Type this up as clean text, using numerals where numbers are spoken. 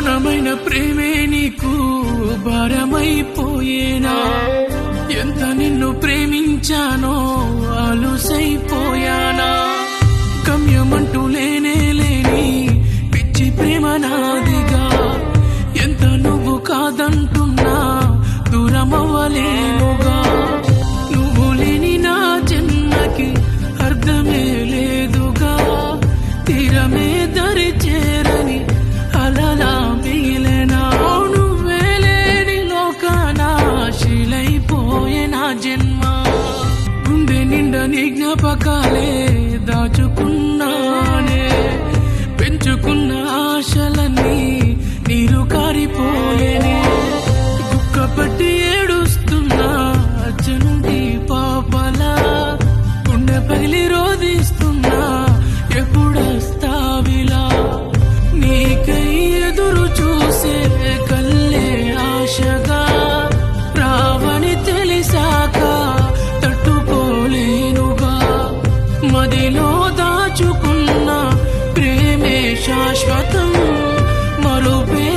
ప్రాణమైన ప్రేమే నీకు భారమైపోయేనా? ఎంత నిన్ను ప్రేమించానో అలుసైపోయానా? గమ్యమంటూ లేనే లేని పిచ్చి ప్రేమ నాదిగా, ఎంత నువ్వు కాదంటున్నా దూరమవ్వలేనుగా. నువ్వు లేని నా జన్మకి అర్థమే లేదుగా, తీరమే దరి చేరని అలలా మిగిలేనా? నువ్వే లేని లోకాన శిలైపోయే నా జన్మ. గుండె నిండా నీ జ్ఞాపకాలే దాచుకున్నానే, పెంచుకున్న ఆశలన్నీ నీరు కారిపోయేనే. దుఃఖపట్టి ఏడుస్తున్నా జనుడి పాపలా, గుండె పగిలి రోదిస్తున్నా ఎప్పుడొస్తావిలా. నీకై ఎదురు చూసే కల్లే ఆశగా, రావని తెలిసాక తట్టుకోలేనుగా. మదిలో దాచుకున్న ప్రేమే శాశ్వతం, మరుపే